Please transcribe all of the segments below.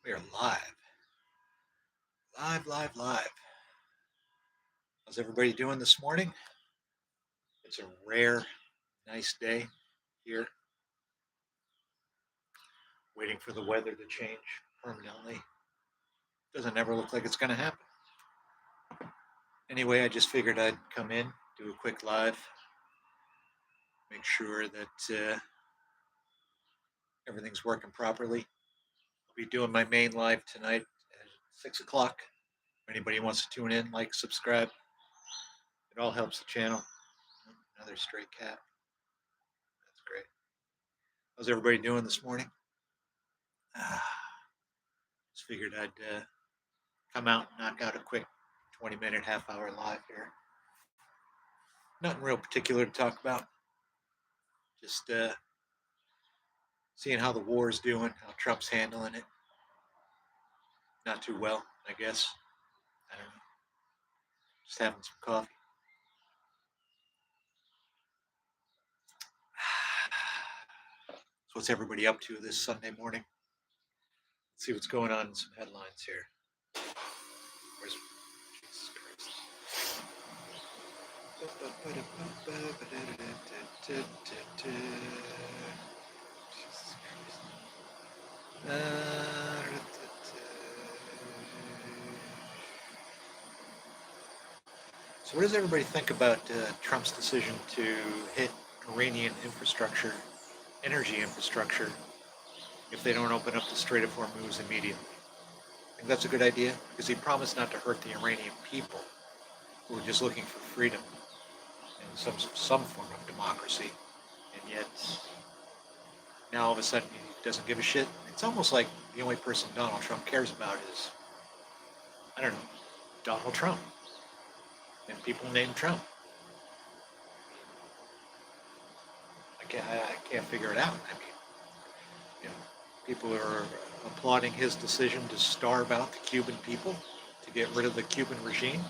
We are live, live, live, live. How's everybody doing this morning? It's a rare, nice day here, waiting for the weather to change permanently. Doesn't ever look like it's going to happen. Anyway, I just figured I'd come in, do a quick live, make sure that everything's working properly. I'll be doing my main live tonight at 6 o'clock. If anybody wants to tune in, like, subscribe, it all helps the channel. Another stray cat. That's great. How's everybody doing this morning? Just figured I'd come out and knock out a quick 20-minute, half-hour live here. Nothing real particular to talk about. Just seeing how the war is doing, how Trump's handling it. Not too well, I guess. I don't know. Just having some coffee. So what's everybody up to this Sunday morning? Let's see what's going on in some headlines here. Where's Jesus Christ? So what does everybody think about Trump's decision to hit Iranian infrastructure, energy infrastructure, if they don't open up the Strait of Hormuz immediately? I think that's a good idea because he promised not to hurt the Iranian people who are just looking for freedom and some form of democracy, and yet now all of a sudden he doesn't give a shit. It's almost like the only person Donald Trump cares about is, I don't know, Donald Trump and people named Trump. I can't figure it out. I mean, you know, people are applauding his decision to starve out the Cuban people to get rid of the Cuban regime.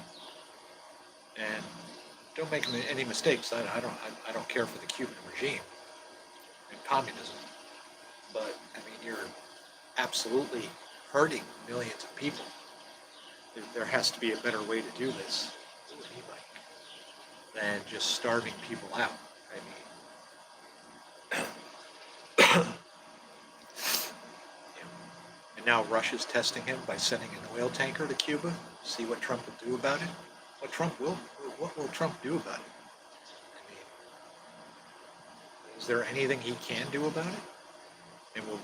And don't make any mistakes. I don't care for the Cuban regime and communism, but I mean you're absolutely hurting millions of people. There has to be a better way to do this than just starving people out. I mean, and now Russia's testing him by sending an oil tanker to Cuba. See what Trump will do about it. What will Trump do about it? I mean, is there anything he can do about it? And will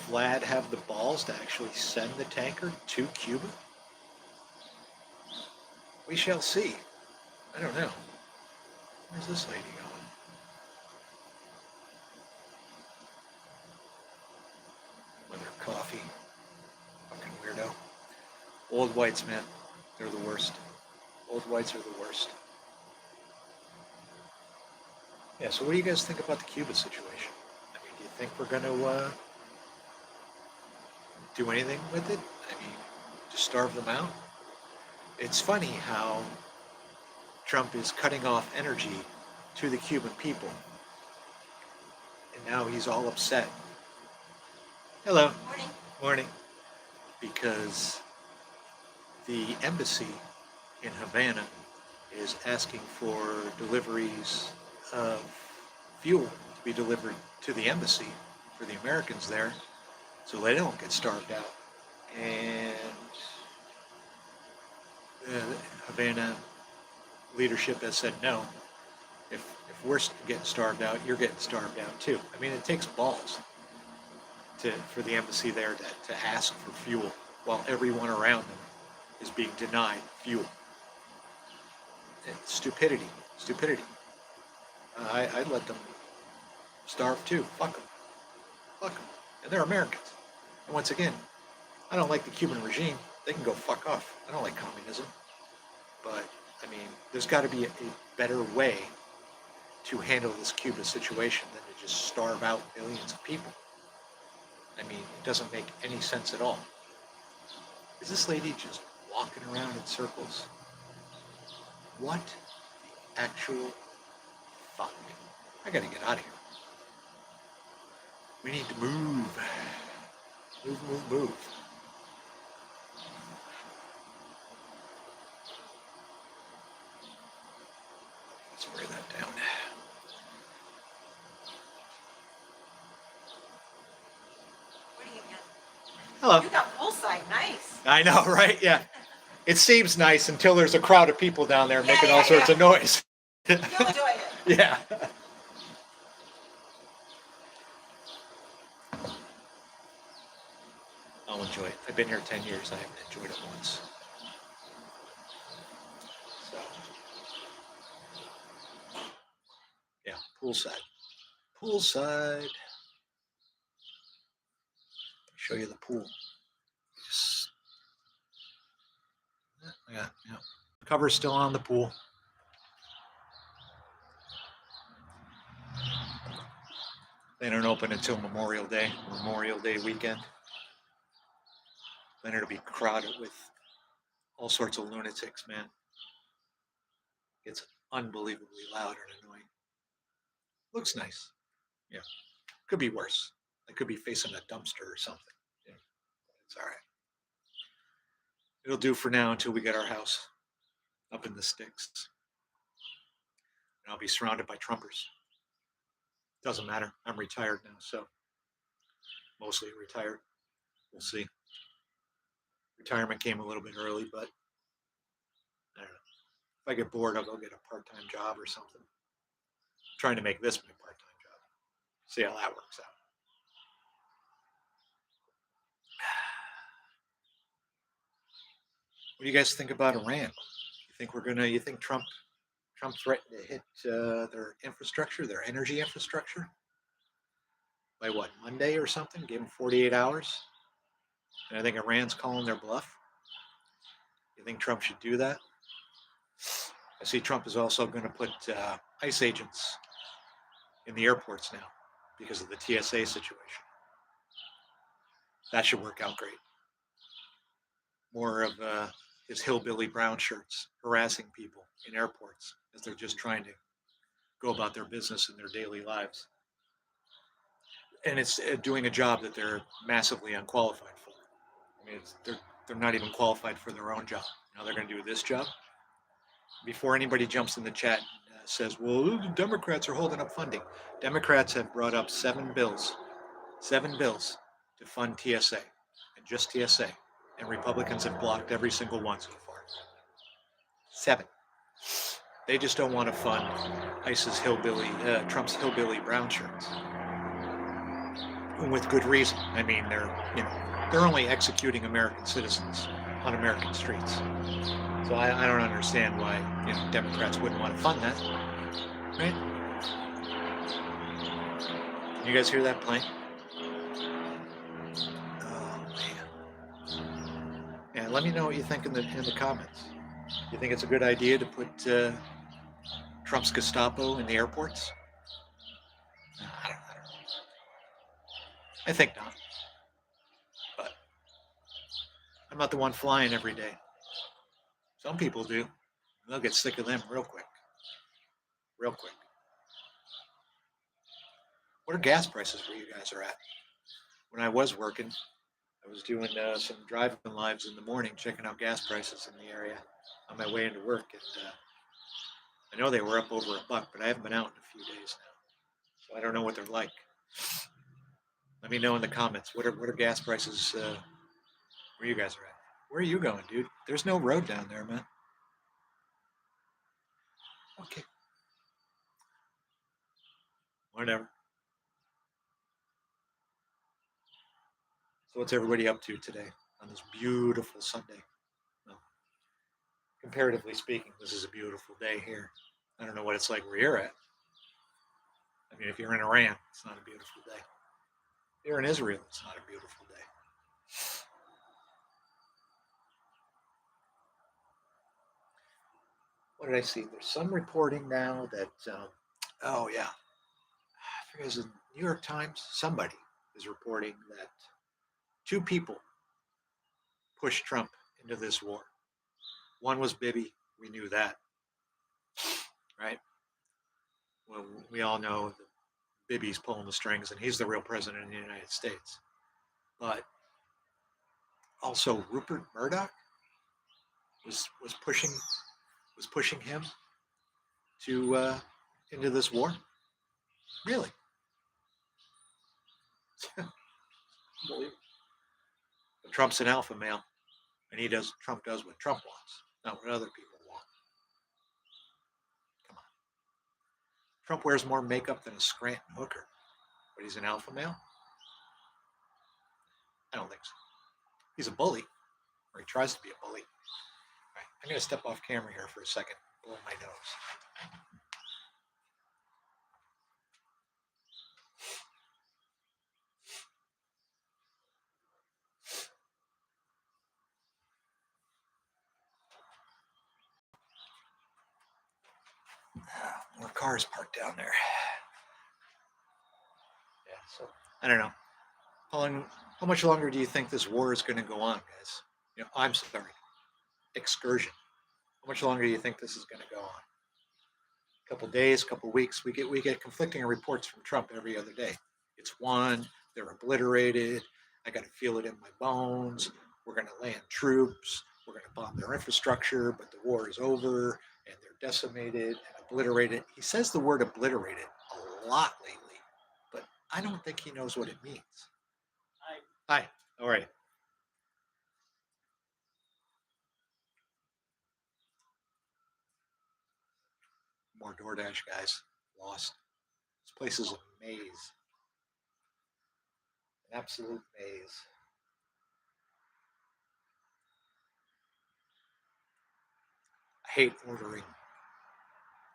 Vlad have the balls to actually send the tanker to Cuba? We shall see. I don't know. Where's this lady going? With her coffee. Fucking weirdo. Old whites, man. They're the worst. Old whites are the worst. Yeah, so what do you guys think about the Cuba situation? I mean, do you think we're going to do anything with it? I mean, just starve them out? It's funny how Trump is cutting off energy to the Cuban people. And now he's all upset. Hello. Morning. Morning. Because the embassy in Havana is asking for deliveries of fuel to be delivered to the embassy for the Americans there so they don't get starved out. And Havana leadership has said no. If we're getting starved out, you're getting starved out too. I mean, it takes balls for the embassy there to ask for fuel while everyone around them is being denied fuel. It's stupidity. I'd let them starve too. Fuck them. And they're Americans. And once again, I don't like the Cuban regime. They can go fuck off. I don't like communism. But, I mean, there's got to be a better way to handle this Cuba situation than to just starve out millions of people. I mean, it doesn't make any sense at all. Is this lady just walking around in circles? What the actual fuck? I gotta get out of here. We need to move. Move. Hello. You got poolside, nice. I know, right? Yeah. It seems nice until there's a crowd of people down there making all sorts of noise. You'll enjoy it. Yeah. I'll enjoy it. I've been here 10 years. I haven't enjoyed it once. So, yeah, poolside. Poolside. Show you the pool. Just, yeah. Cover's still on the pool. They don't open until Memorial Day weekend. Then it'll be crowded with all sorts of lunatics, man. It's unbelievably loud and annoying. Looks nice. Yeah. Could be worse. I could be facing a dumpster or something. Yeah. It's all right. It'll do for now until we get our house up in the sticks. And I'll be surrounded by Trumpers. Doesn't matter. I'm retired now, so mostly retired. We'll see. Retirement came a little bit early, but I don't know. If I get bored, I'll go get a part-time job or something. I'm trying to make this my part-time job. See how that works out. What do you guys think about Iran? You think Trump threatened to hit their infrastructure, their energy infrastructure? By what, Monday or something? Gave them 48 hours? And I think Iran's calling their bluff. You think Trump should do that? I see Trump is also going to put ICE agents in the airports now because of the TSA situation. That should work out great. More of his hillbilly brown shirts harassing people in airports as they're just trying to go about their business in their daily lives. And it's doing a job that they're massively unqualified for. I mean, they're not even qualified for their own job. Now they're going to do this job. Before anybody jumps in the chat and says, well, the Democrats are holding up funding. Democrats have brought up 7 bills to fund TSA, and just TSA. And Republicans have blocked every single one so far. 7. They just don't want to fund ICE's Trump's hillbilly brown shirts. And with good reason. I mean, they're only executing American citizens on American streets. So I don't understand why Democrats wouldn't want to fund that, right? Can you guys hear that plane? Oh man! Yeah, let me know what you think in the comments. You think it's a good idea to put Trump's Gestapo in the airports? I don't know. I think not. But I'm not the one flying every day. Some people do. They'll get sick of them real quick. Real quick. What are gas prices where you guys are at? When I was working, I was doing some driving lives in the morning, checking out gas prices in the area on my way into work. And I know they were up over $1, but I haven't been out in a few days now. So I don't know what they're like. Let me know in the comments. What are gas prices where you guys are at? Where are you going, dude? There's no road down there, man. Okay. Whatever. So what's everybody up to today on this beautiful Sunday? Well, comparatively speaking, this is a beautiful day here. I don't know what it's like where you're at. I mean, if you're in Iran, it's not a beautiful day. If you're in Israel, it's not a beautiful day. What did I see? There's some reporting now that, oh yeah, I forget, is it New York Times? Somebody is reporting that 2 people pushed Trump into this war. One was Bibi. We knew that, right? Well, we all know that Bibi's pulling the strings, and he's the real president of the United States. But also Rupert Murdoch was pushing him to into this war. Really? Unbelievable. Trump's an alpha male, and Trump does what Trump wants, not what other people want. Come on. Trump wears more makeup than a Scranton hooker, but he's an alpha male? I don't think so. He's a bully, or he tries to be a bully. All right, I'm going to step off camera here for a second, blow my nose. More cars parked down there. Yeah, so I don't know. How much longer do you think this war is going to go on, guys? I'm sorry. Excursion. How much longer do you think this is going to go on? A couple days, couple weeks. We get conflicting reports from Trump every other day. It's won. They're obliterated. I got to feel it in my bones. We're going to land troops. We're going to bomb their infrastructure, but the war is over and they're decimated and obliterated. He says the word obliterated a lot lately, but I don't think he knows what it means. Hi. How are you? More DoorDash guys. Lost. This place is a maze. An absolute maze. I hate ordering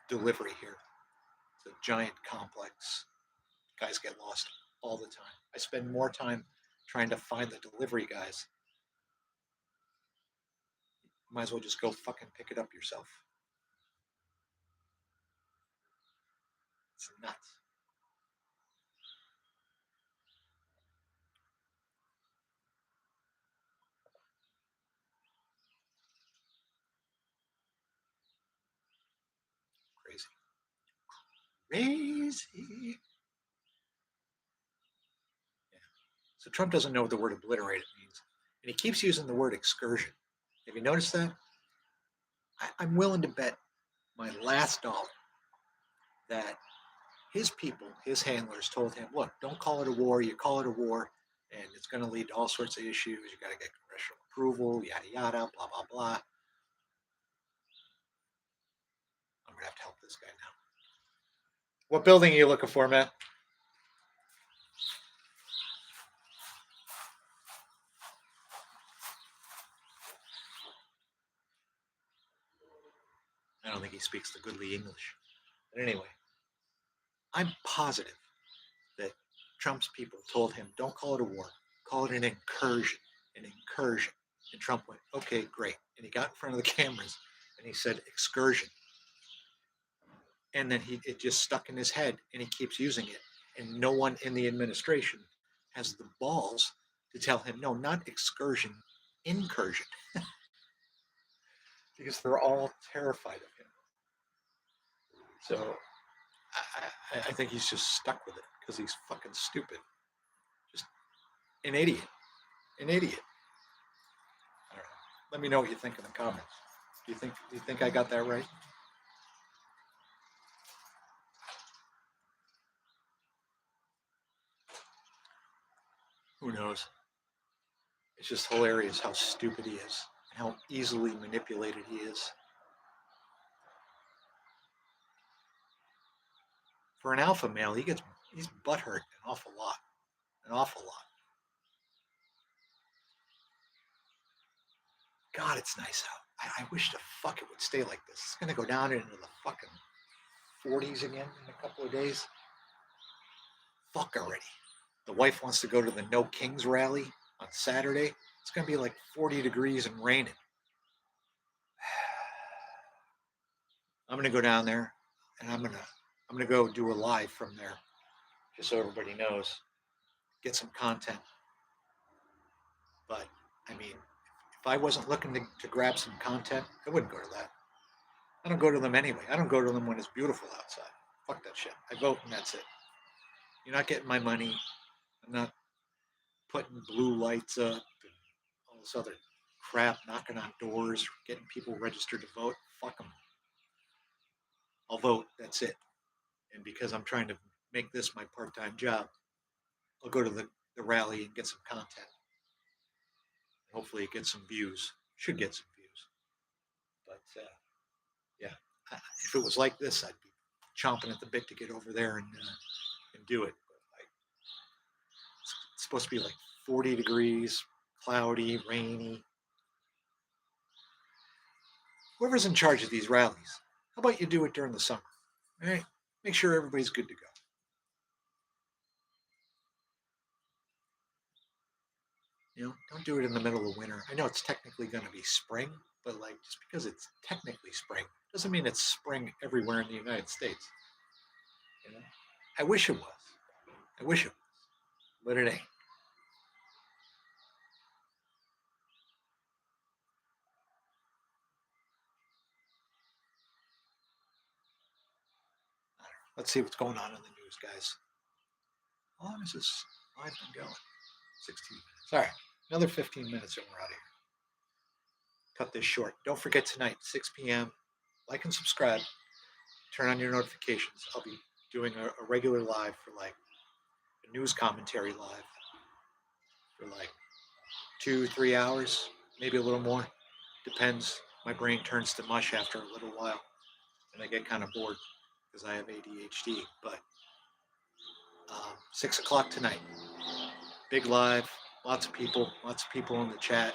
delivery here. It's a giant complex. Guys get lost all the time. I spend more time trying to find the delivery guys. You might as well just go fucking pick it up yourself. It's nuts. Crazy. Crazy. Yeah. So Trump doesn't know what the word obliterated means. And he keeps using the word excursion. Have you noticed that? I'm willing to bet my last dollar that his people, his handlers, told him, look, don't call it a war. You call it a war, and it's going to lead to all sorts of issues. You got to get congressional approval, yada, yada, blah, blah, blah. I'm going to have to help this guy now. What building are you looking for, Matt? I don't think he speaks the goodly English. But anyway, I'm positive that Trump's people told him, don't call it a war, call it an incursion, an incursion. And Trump went, okay, great. And he got in front of the cameras and he said, excursion. And then it just stuck in his head and he keeps using it. And no one in the administration has the balls to tell him, no, not excursion, incursion. Because they're all terrified of him. So I think he's just stuck with it because he's fucking stupid. Just an idiot. An idiot. I don't know. Let me know what you think in the comments. Do you think I got that right? Who knows? It's just hilarious how stupid he is and how easily manipulated he is. For an alpha male, he's butthurt an awful lot. An awful lot. God, it's nice out. I wish the fuck it would stay like this. It's gonna go down into the fucking 40s again in a couple of days. Fuck already. The wife wants to go to the No Kings rally on Saturday. It's gonna be like 40 degrees and raining. I'm gonna go down there and I'm gonna go do a live from there, just so everybody knows. Get some content. But I mean, if I wasn't looking to grab some content, I wouldn't go to that. I don't go to them anyway. I don't go to them when it's beautiful outside. Fuck that shit. I vote and that's it. You're not getting my money. I'm not putting blue lights up and all this other crap, knocking on doors, getting people registered to vote. Fuck them. I'll vote. That's it. And because I'm trying to make this my part-time job, I'll go to the rally and get some content. Hopefully it gets some views. Should get some views. But yeah, if it was like this, I'd be chomping at the bit to get over there and do it. But like, it's supposed to be like 40 degrees, cloudy, rainy. Whoever's in charge of these rallies, how about you do it during the summer? All right, make sure everybody's good to go. Don't do it in the middle of winter. I know it's technically going to be spring, but like just because it's technically spring doesn't mean it's spring everywhere in the United States. I wish it was. I wish it was, but it ain't. Let's see what's going on in the news, guys. How long is this live been going? 16 minutes. All right, another 15 minutes and we're out of here. Cut this short. Don't forget tonight, 6 p.m. Like and subscribe. Turn on your notifications. I'll be doing a regular live for like a news commentary live for like 2-3 hours, maybe a little more. Depends. My brain turns to mush after a little while, and I get kind of bored because I have ADHD. But 6 o'clock tonight, big live, lots of people in the chat.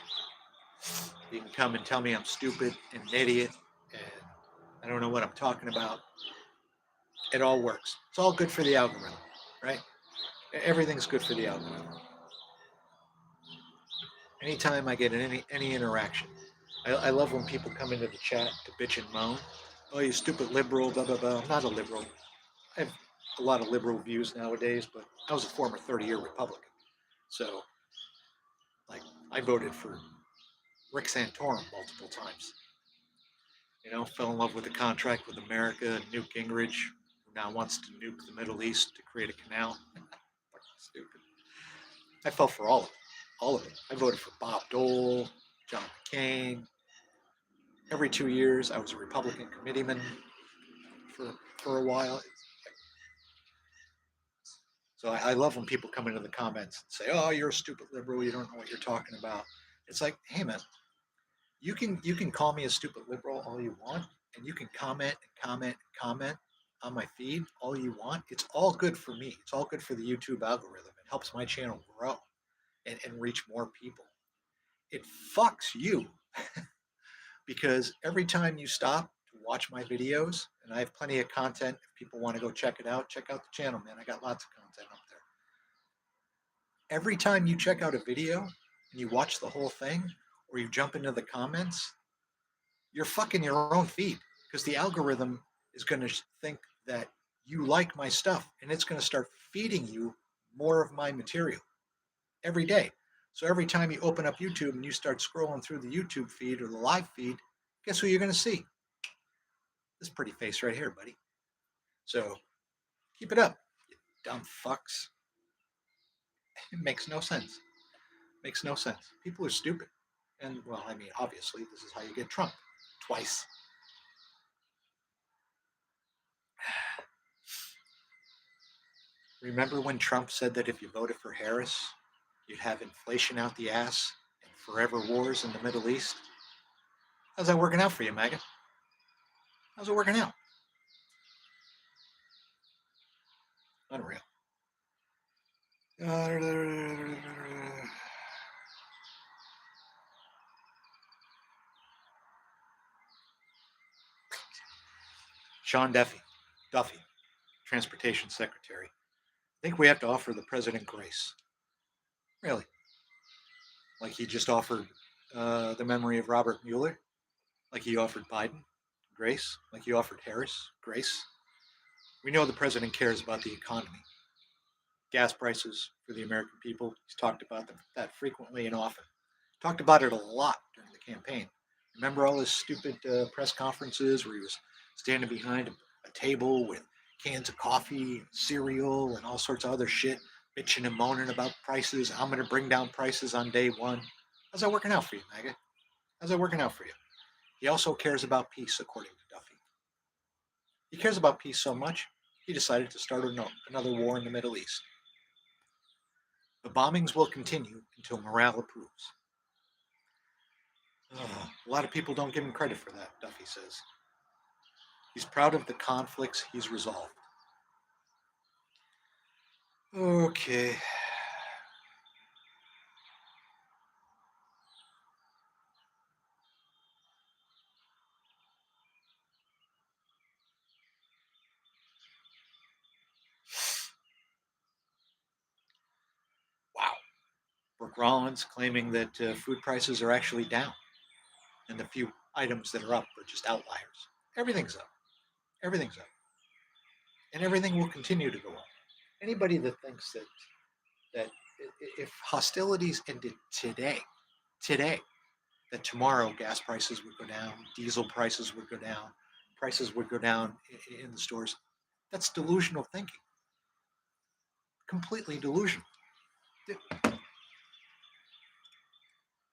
You can come and tell me I'm stupid and an idiot and I don't know what I'm talking about. It all works. It's all good for the algorithm, right? Everything's good for the algorithm. Anytime I get any interaction, I love when people come into the chat to bitch and moan. Oh, you stupid liberal, blah, blah, blah. I'm not a liberal. I have a lot of liberal views nowadays, but I was a former 30-year Republican. So, like, I voted for Rick Santorum multiple times. Fell in love with the contract with America and Newt Gingrich, who now wants to nuke the Middle East to create a canal. Fucking stupid. I fell for all of it. All of it. I voted for Bob Dole, John McCain. Every 2 years, I was a Republican committeeman for a while. So I love when people come into the comments and say, "Oh, you're a stupid liberal. You don't know what you're talking about." It's like, hey man, you can call me a stupid liberal all you want, and you can comment on my feed all you want. It's all good for me. It's all good for the YouTube algorithm. It helps my channel grow and reach more people. It fucks you because every time you stop to watch my videos, and I have plenty of content, if people want to go check it out, check out the channel, man. I got lots of content up there. Every time you check out a video and you watch the whole thing, or you jump into the comments, you're fucking your own feed because the algorithm is going to think that you like my stuff and it's going to start feeding you more of my material every day. So every time you open up YouTube and you start scrolling through the YouTube feed or the live feed, guess who you're going to see? This pretty face right here, buddy. So keep it up, you dumb fucks. It makes no sense. Makes no sense. People are stupid. And, well, I mean, obviously, this is how you get Trump. Twice. Remember when Trump said that if you voted for Harris, you'd have inflation out the ass and forever wars in the Middle East? How's that working out for you, MAGA? How's it working out? Unreal. Sean Duffy, Transportation Secretary. I think we have to offer the president grace. Really. Like he just offered the memory of Robert Mueller. Like he offered Biden grace. Like he offered Harris grace. We know the president cares about the economy. Gas prices for the American people. He's talked about that frequently and often. Talked about it a lot during the campaign. Remember all his stupid press conferences where he was standing behind a table with cans of coffee, cereal, and all sorts of other shit, bitching and moaning about prices. I'm going to bring down prices on day one. How's that working out for you, MAGA? How's that working out for you? He also cares about peace, according to Duffy. He cares about peace so much, he decided to start another war in the Middle East. The bombings will continue until morale approves. A lot of people don't give him credit for that, Duffy says. He's proud of the conflicts he's resolved. Okay. Wow. Brooke Rollins claiming that food prices are actually down and the few items that are up are just outliers. Everything's up. Everything's up. And everything will continue to go up. Anybody that thinks that if hostilities ended today, that tomorrow gas prices would go down, diesel prices would go down, prices would go down in the stores, that's delusional thinking. Completely delusional.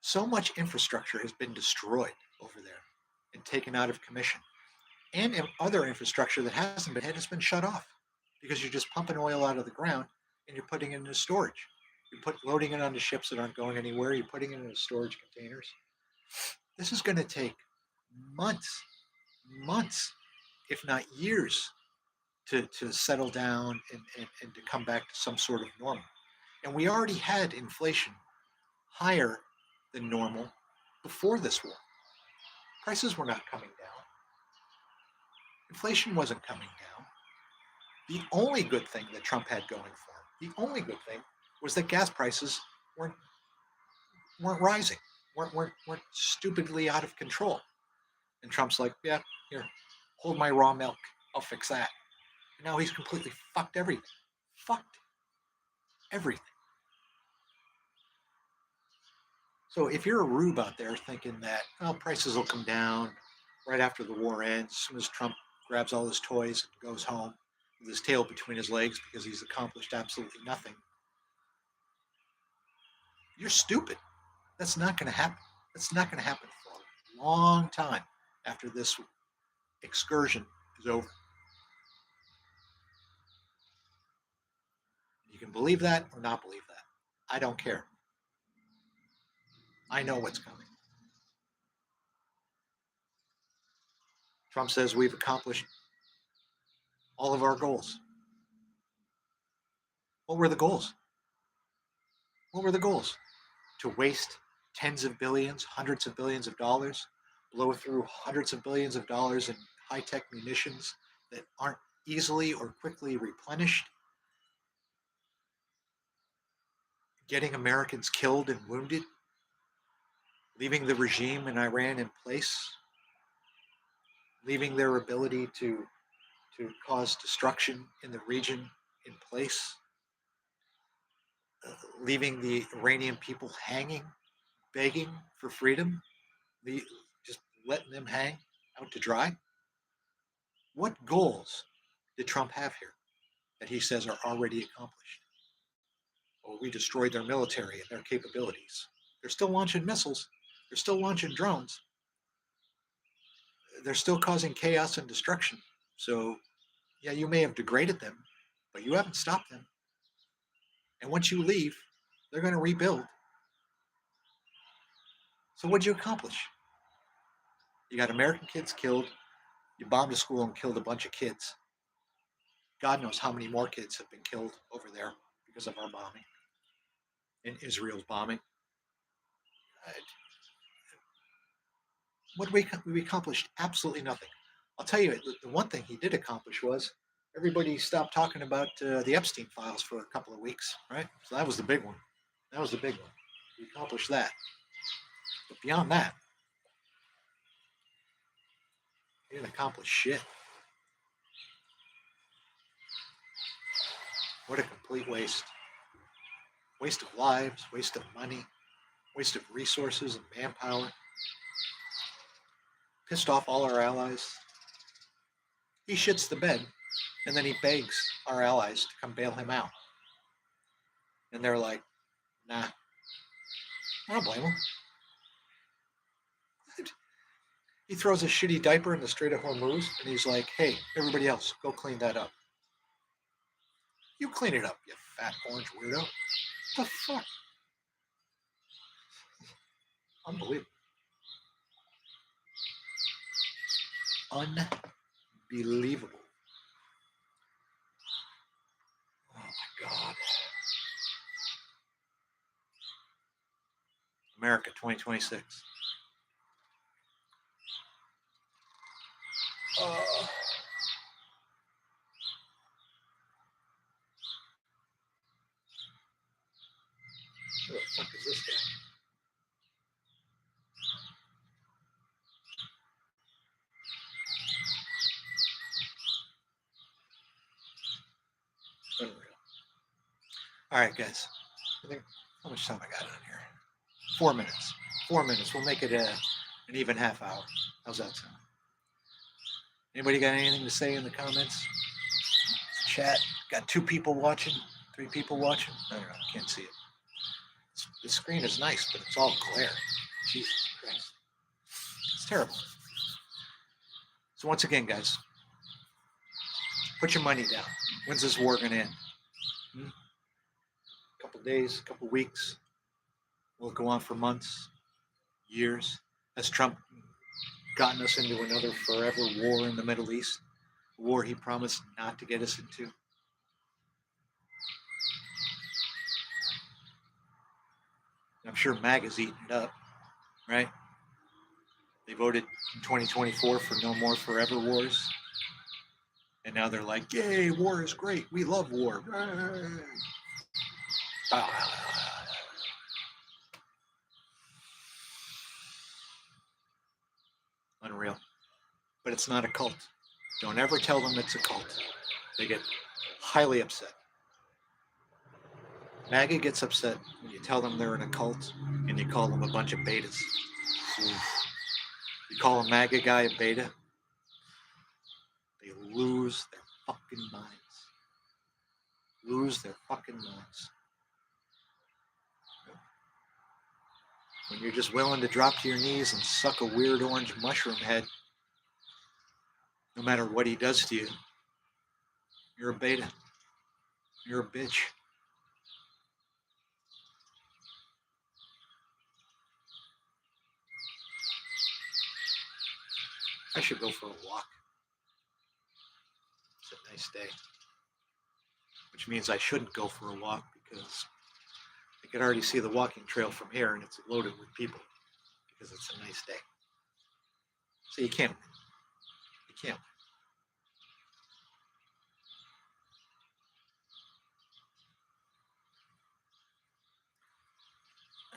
So much infrastructure has been destroyed over there and taken out of commission. And other infrastructure that hasn't been, has been shut off because you're just pumping oil out of the ground and you're putting it into storage. You're loading it onto ships that aren't going anywhere. You're putting it into storage containers. This is going to take months, if not years, to settle down and to come back to some sort of normal. And we already had inflation higher than normal before this war. Prices were not coming down. Inflation wasn't coming down. The only good thing that Trump had going for him, the only good thing, was that gas prices weren't rising, weren't stupidly out of control. And Trump's like, yeah, here, hold my raw milk. I'll fix that. And now he's completely fucked everything. Fucked everything. So if you're a rube out there thinking that, oh, prices will come down right after the war ends, as soon as Trump grabs all his toys and goes home with his tail between his legs because he's accomplished absolutely nothing, you're stupid. That's not going to happen. That's not going to happen for a long time after this excursion is over. You can believe that or not believe that. I don't care. I know what's coming. Trump says we've accomplished all of our goals. What were the goals? What were the goals? To waste tens of billions, hundreds of billions of dollars, blow through hundreds of billions of dollars in high-tech munitions that aren't easily or quickly replenished, getting Americans killed and wounded, leaving the regime in Iran in place, leaving their ability to cause destruction in the region in place, leaving the Iranian people hanging, begging for freedom, just letting them hang out to dry. What goals did Trump have here that he says are already accomplished? Well, we destroyed their military and their capabilities. They're still launching missiles. They're still launching drones. They're still causing chaos and destruction. So, yeah, you may have degraded them, but you haven't stopped them. And once you leave, they're going to rebuild. So what'd you accomplish? You got American kids killed. You bombed a school and killed a bunch of kids. God knows how many more kids have been killed over there because of our bombing and Israel's bombing. What we accomplished? Absolutely nothing. I'll tell you, the one thing he did accomplish was everybody stopped talking about the Epstein files for a couple of weeks, right? So that was the big one. That was the big one. We accomplished that. But beyond that, he didn't accomplish shit. What a complete waste. Waste of lives, waste of money, waste of resources and manpower. Pissed off all our allies. He shits the bed, and then he begs our allies to come bail him out. And they're like, nah. I don't blame him. He throws a shitty diaper in the Strait of Hormuz, and he's like, hey, everybody else, go clean that up. You clean it up, you fat orange weirdo. What the fuck? Unbelievable. unbelievable. Oh my God. America 2026. Who the fuck is this guy? Unreal. All right, guys. I think how much time I got on here? 4 minutes. 4 minutes. We'll make it an even half hour. How's that sound? Anybody got anything to say in the comments? Chat. Got 2 people watching, 3 people watching. I don't know. Can't see it. The screen is nice, but it's all glare. Jesus Christ. It's terrible. So once again, guys, put your money down. When's this war going to end? A couple days, a couple weeks? Will it go on for months, years? Has Trump gotten us into another forever war in the Middle East? A war he promised not to get us into? I'm sure MAGA's eating it up, right? They voted in 2024 for no more forever wars. And now they're like, yay, war is great. We love war. Unreal. But it's not a cult. Don't ever tell them it's a cult. They get highly upset. MAGA gets upset when you tell them they're in a cult and you call them a bunch of betas. You call a MAGA guy a beta, they lose their fucking minds. Lose their fucking minds. When you're just willing to drop to your knees and suck a weird orange mushroom head, no matter what he does to you, you're a beta. You're a bitch. I should go for a walk. It's a nice day. Which means I shouldn't go for a walk because I could already see the walking trail from here and it's loaded with people because it's a nice day. So you can't win. You can't win.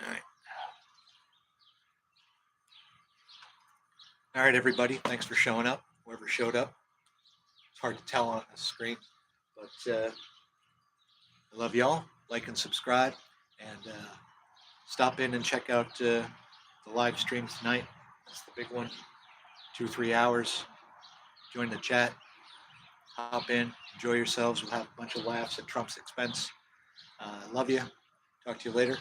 All right. All right, everybody. Thanks for showing up. Whoever showed up. It's hard to tell on the screen, but I love y'all. Like and subscribe, and stop in and check out the live stream tonight. That's the big one. 2-3 hours. Join the chat. Hop in. Enjoy yourselves. We'll have a bunch of laughs at Trump's expense. Love you. Talk to you later.